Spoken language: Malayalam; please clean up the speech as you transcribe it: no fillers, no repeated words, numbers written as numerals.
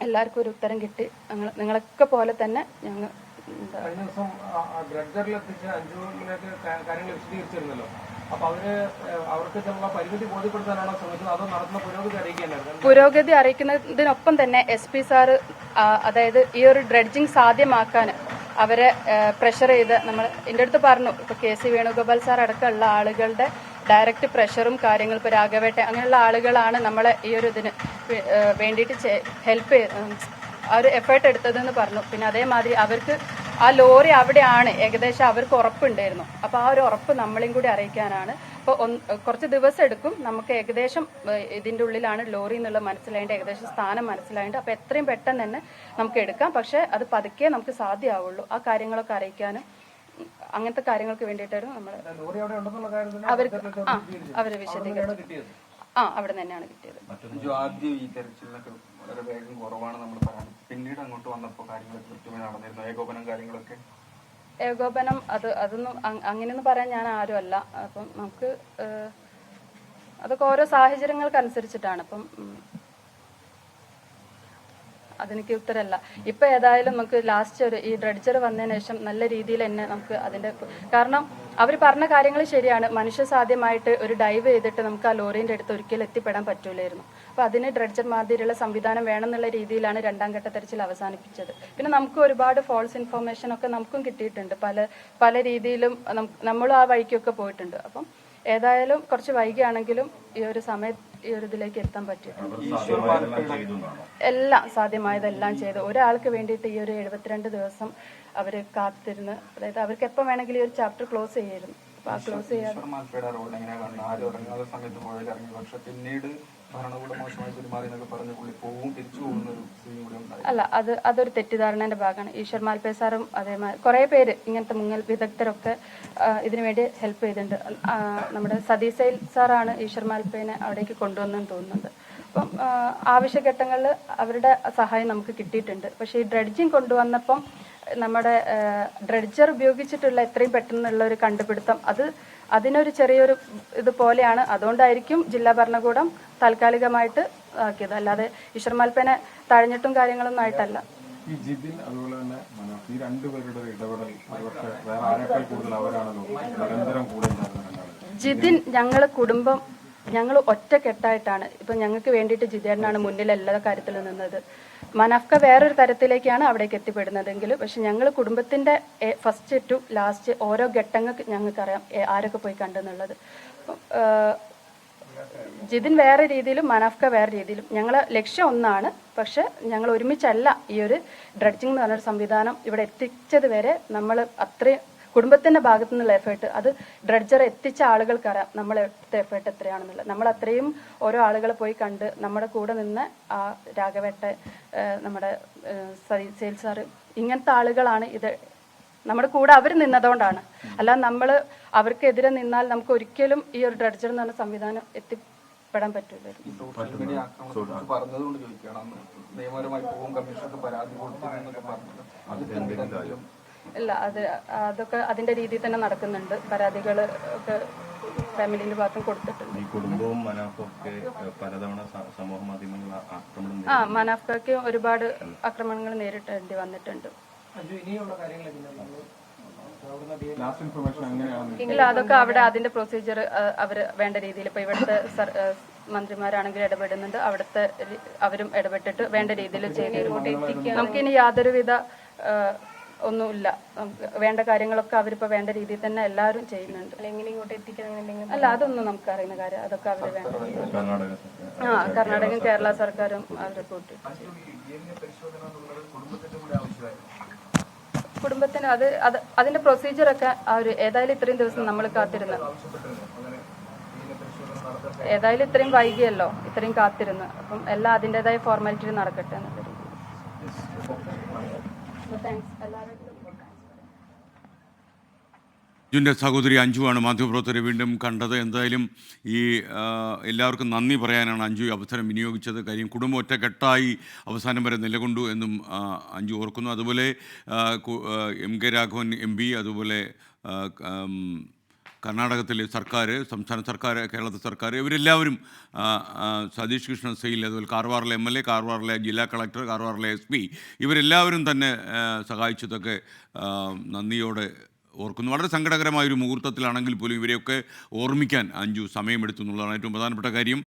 എല്ലാവർക്കും ഒരു ഉത്തരം കിട്ടി. നിങ്ങളൊക്കെ പോലെ തന്നെ ഞങ്ങൾ കഴിഞ്ഞ ദിവസം ഡ്രഡ്ജറിലെത്തിച്ച് അഞ്ജുവിലേക്ക് കാര്യങ്ങൾ വിശദീകരിച്ചിരുന്നല്ലോ. അപ്പൊ അവർക്ക് പരിമിതി ബോധ്യപ്പെടുത്താനാണോ ശ്രമിച്ചത്, അതോ നടത്തുന്ന പുരോഗതി അറിയിക്കാനായിരുന്നു? പുരോഗതി അറിയിക്കുന്നതിനൊപ്പം തന്നെ SP സാറ് അതായത് ഈ ഒരു ഡ്രഡ്ജിങ് സാധ്യമാക്കാൻ അവരെ പ്രഷർ ചെയ്ത് നമ്മൾ എൻ്റെ അടുത്ത് പറഞ്ഞു. ഇപ്പൊ KC വേണുഗോപാൽ സാർ അടക്കമുള്ള ആളുകളുടെ ഡയറക്റ്റ് പ്രഷറും കാര്യങ്ങളും, ഇപ്പോൾ രാഘവേട്ട അങ്ങനെയുള്ള ആളുകളാണ് നമ്മളെ ഈ ഒരു ഇതിന് വേണ്ടിയിട്ട് ഹെൽപ്പ് ആ ഒരു എഫേർട്ട് എടുത്തതെന്ന് പറഞ്ഞു. പിന്നെ അതേമാതിരി അവർക്ക് ആ ലോറി അവിടെയാണ് ഏകദേശം അവർക്ക് ഉറപ്പുണ്ടായിരുന്നു. അപ്പോൾ ആ ഒരു ഉറപ്പ് നമ്മളെയും കൂടി അറിയിക്കാനാണ്. അപ്പോൾ കുറച്ച് ദിവസം എടുക്കും, നമുക്ക് ഏകദേശം ഇതിൻ്റെ ഉള്ളിലാണ് ലോറി എന്നുള്ളത് മനസ്സിലായിട്ട് ഏകദേശം സ്ഥാനം മനസ്സിലായിട്ട്, അപ്പോൾ എത്രയും പെട്ടെന്ന് തന്നെ നമുക്ക് എടുക്കാം. പക്ഷേ അത് പതുക്കെ നമുക്ക് സാധ്യമാവുള്ളൂ. ആ കാര്യങ്ങളൊക്കെ അറിയിക്കാനും അങ്ങനത്തെ കാര്യങ്ങൾക്ക് വേണ്ടിയിട്ടായിരുന്നു നമ്മൾ അവര് വിശദീകരിച്ചു. അവിടെ തന്നെയാണ് കിട്ടിയത്. ആദ്യം ഈ തെരച്ചിലിനൊക്കെ വളരെ വേഗം കുറവാണ് നമ്മൾ പറയുന്നത്. പിന്നീട് അങ്ങോട്ട് വന്നപ്പോൾ കാര്യങ്ങൾ കൃത്യമായി നടന്നിരുന്നു, ഏകോപനം കാര്യങ്ങളൊക്കെ? ഏകോപനം അതൊന്നും അങ്ങനെയൊന്നും പറയാൻ ഞാൻ ആരുമല്ല. അപ്പം നമുക്ക് അതൊക്കെ ഓരോ സാഹചര്യങ്ങൾക്കനുസരിച്ചിട്ടാണ്. അപ്പം അതെനിക്ക് ഉത്തരമല്ല. ഇപ്പൊ ഏതായാലും നമുക്ക് ലാസ്റ്റ് ഈ ഡ്രഡ്ജർ വന്നതിന് ശേഷം നല്ല രീതിയിൽ തന്നെ നമുക്ക് അതിന്റെ, കാരണം അവർ പറഞ്ഞ കാര്യങ്ങൾ ശരിയാണ്. മനുഷ്യ സാധ്യമായിട്ട് ഒരു ഡൈവ് ചെയ്തിട്ട് നമുക്ക് ആ ലോറിന്റെ അടുത്ത് ഒരിക്കലും എത്തിപ്പെടാൻ പറ്റൂലായിരുന്നു. അപ്പൊ അതിന് ഡ്രഡ്ജർ മാതിരിയുള്ള സംവിധാനം വേണമെന്നുള്ള രീതിയിലാണ് രണ്ടാം ഘട്ട തെരച്ചിൽ അവസാനിപ്പിച്ചത്. പിന്നെ നമുക്ക് ഒരുപാട് ഫോൾസ് ഇൻഫർമേഷൻ ഒക്കെ നമുക്കും കിട്ടിയിട്ടുണ്ട്. പല രീതിയിലും നമ്മളും ആ വഴിക്കൊക്കെ പോയിട്ടുണ്ട്. അപ്പം ഏതായാലും കുറച്ച് വൈകിയാണെങ്കിലും ഈ ഒരു സമയത്ത് ഈ ഒരു ഇതിലേക്ക് എത്താൻ പറ്റിയിട്ടുണ്ട്. എല്ലാം സാധ്യമായതെല്ലാം ചെയ്ത് ഒരാൾക്ക് വേണ്ടിയിട്ട് ഈ ഒരു 72 ദിവസം അവര് കാത്തിരുന്ന്, അതായത് അവർക്ക് എപ്പോൾ വേണമെങ്കിലും ഈ ഒരു ചാപ്റ്റർ ക്ലോസ് ചെയ്യായിരുന്നു. അപ്പൊ ആ ക്ലോസ് ചെയ്യാതെ അല്ല, അതൊരു തെറ്റിദ്ധാരണന്റെ ഭാഗമാണ്. ഈശ്വർ മാൽപേ സാറും അതേമാതിരി കുറെ പേര് ഇങ്ങനത്തെ മുങ്ങൽ വിദഗ്ധരൊക്കെ ഇതിനു വേണ്ടി ഹെൽപ്പ് ചെയ്തിട്ടുണ്ട്. നമ്മുടെ സതീസൈൽ സാറാണ് ഈശ്വർ മാൽപേനെ അവിടേക്ക് കൊണ്ടുവന്നെന്ന് തോന്നുന്നുണ്ട്. അപ്പം ആവശ്യഘട്ടങ്ങളിൽ അവരുടെ സഹായം നമുക്ക് കിട്ടിയിട്ടുണ്ട്. പക്ഷേ ഈ ഡ്രഡ്ജിങ് കൊണ്ടുവന്നപ്പം നമ്മുടെ ഡ്രഡ്ജർ ഉപയോഗിച്ചിട്ടുള്ള എത്രയും പെട്ടെന്നുള്ള ഒരു കണ്ടുപിടുത്തം അതിനൊരു ചെറിയൊരു ഇതുപോലെയാണ്. അതുകൊണ്ടായിരിക്കും ജില്ലാ ഭരണകൂടം താൽക്കാലികമായിട്ട് ആക്കിയത്, അല്ലാതെ ഈശ്വർ മാൽപ്പേനെ തഴഞ്ഞിട്ടും കാര്യങ്ങളൊന്നും ആയിട്ടല്ല. ഈ ജിതിൻ അതുപോലെ തന്നെ ഈ രണ്ടുപേരുടെ ഇടപെടൽ വേറെ ആരെക്കാൾ കൂടുതൽ അവരാണല്ലോ നിരന്തരം കൂടെ. ജിതിൻ ഞങ്ങൾ ഒറ്റക്കെട്ടായിട്ടാണ്. ഇപ്പൊ ഞങ്ങൾക്ക് വേണ്ടിയിട്ട് ജിതേട്ടനാണ് മുന്നിൽ എല്ലാ കാര്യത്തിലും നിന്നത്. മനാഫ്ക വേറൊരു തരത്തിലേക്കാണ് അവിടേക്ക് എത്തിപ്പെടുന്നതെങ്കിൽ, പക്ഷെ ഞങ്ങൾ കുടുംബത്തിന്റെ ഫസ്റ്റ് ടു ലാസ്റ്റ് ഓരോ ഘട്ടങ്ങൾക്ക് ഞങ്ങൾക്കറിയാം ആരൊക്കെ പോയി കണ്ടെന്നുള്ളത്. ജിതിൻ വേറെ രീതിയിലും മനാഫ്ക വേറെ രീതിയിലും. ഞങ്ങളെ ലക്ഷ്യം ഒന്നാണ്, പക്ഷെ ഞങ്ങൾ ഒരുമിച്ചല്ല ഈ ഒരു ഡ്രഡ്ജിങ് എന്ന് പറഞ്ഞൊരു സംവിധാനം ഇവിടെ എത്തിച്ചത് വരെ നമ്മൾ അത്രയും കുടുംബത്തിന്റെ ഭാഗത്തു നിന്നുള്ള എഫേർട്ട്, അത് ഡ്രഡ്ജർ എത്തിച്ച ആളുകൾക്കറിയാം നമ്മൾ എടുത്ത എഫേർട്ട് എത്രയാണെന്നുള്ളത്. നമ്മൾ അത്രയും ഓരോ ആളുകളെ പോയി കണ്ട് നമ്മുടെ കൂടെ നിന്ന് ആ രാഘവേട്ട, നമ്മുടെ സതീസേൽ സാറ്, ഇങ്ങനത്തെ ആളുകളാണ് ഇത് നമ്മുടെ കൂടെ അവർ നിന്നതുകൊണ്ടാണ്. അല്ലാതെ നമ്മൾ അവർക്കെതിരെ നിന്നാൽ നമുക്ക് ഒരിക്കലും ഈ ഒരു ഡ്രഡ്ജർ എന്ന് പറഞ്ഞ സംവിധാനം എത്തിപ്പെടാൻ പറ്റില്ലായിരുന്നു. ഇല്ല, അതൊക്കെ അതിന്റെ രീതിയിൽ തന്നെ നടക്കുന്നുണ്ട്. പരാതികൾ ഒക്കെ ഫാമിലിന്റെ ഭാഗത്തും കൊടുത്തിട്ടുണ്ട്. മനാഫ്കയ്ക്ക് ഒരുപാട് ആക്രമണങ്ങൾ നേരിടേണ്ടി വന്നിട്ടുണ്ട്. ഇല്ല, അതൊക്കെ അവിടെ അതിന്റെ പ്രൊസീജിയർ അവര് വേണ്ട രീതിയിൽ, ഇപ്പൊ ഇവിടുത്തെ മന്ത്രിമാരാണെങ്കിൽ ഇടപെടുന്നുണ്ട്, അവിടുത്തെ അവരും ഇടപെട്ടിട്ട് വേണ്ട രീതിയിൽ ചെയ്തു. നമുക്കിനി യാതൊരുവിധ ഒന്നുമില്ല. വേണ്ട കാര്യങ്ങളൊക്കെ അവരിപ്പോ വേണ്ട രീതിയിൽ തന്നെ എല്ലാവരും ചെയ്യുന്നുണ്ട്. അല്ല, അതൊന്നും നമുക്ക് അറിയുന്ന കാര്യം. അതൊക്കെ അവര് വേണ്ട കർണാടകയും കേരള സർക്കാരും അവരെ കൂട്ടി കുടുംബത്തിന് അതിന്റെ പ്രൊസീജിയറൊക്കെ അവര് ഏതായാലും ഇത്രയും ദിവസം നമ്മൾ കാത്തിരുന്ന്, ഏതായാലും ഇത്രയും വൈകിയല്ലോ, ഇത്രയും കാത്തിരുന്ന്, അപ്പം എല്ലാം അതിൻ്റെതായ ഫോർമാലിറ്റി നടക്കട്ടെ എന്നുള്ള രീതിയിൽ. അഞ്ജുവിൻ്റെ സഹോദരി അഞ്ജുവാണ് മാധ്യമപ്രവർത്തകരെ വീണ്ടും കണ്ടത്. എന്തായാലും ഈ എല്ലാവർക്കും നന്ദി പറയാനാണ് അഞ്ജു അവസരം വിനിയോഗിച്ചത്. കാര്യം കുടുംബം ഒറ്റക്കെട്ടായി അവസാനം വരെ നിലകൊണ്ടു എന്നും അഞ്ജു ഓർക്കുന്നു. അതുപോലെ MK രാഘവൻ MP, അതുപോലെ കർണാടകത്തിലെ സർക്കാർ, സംസ്ഥാന സർക്കാർ, കേരളത്തിലെ സർക്കാർ, ഇവരെല്ലാവരും സതീഷ് കൃഷ്ണ സെയിൽ, അതുപോലെ കാർവാറിലെ MLA, കാർവാറിലെ ജില്ലാ കളക്ടർ, കാർവാറിലെ SP, ഇവരെല്ലാവരും തന്നെ സഹായിച്ചതൊക്കെ നന്ദിയോടെ ഓർക്കുന്നു. വളരെ സങ്കടകരമായൊരു മുഹൂർത്തത്തിലാണെങ്കിൽ പോലും ഇവരെയൊക്കെ ഓർമ്മിക്കാൻ അഞ്ജു സമയമെടുത്തു എന്നുള്ളതാണ് ഏറ്റവും പ്രധാനപ്പെട്ട കാര്യം.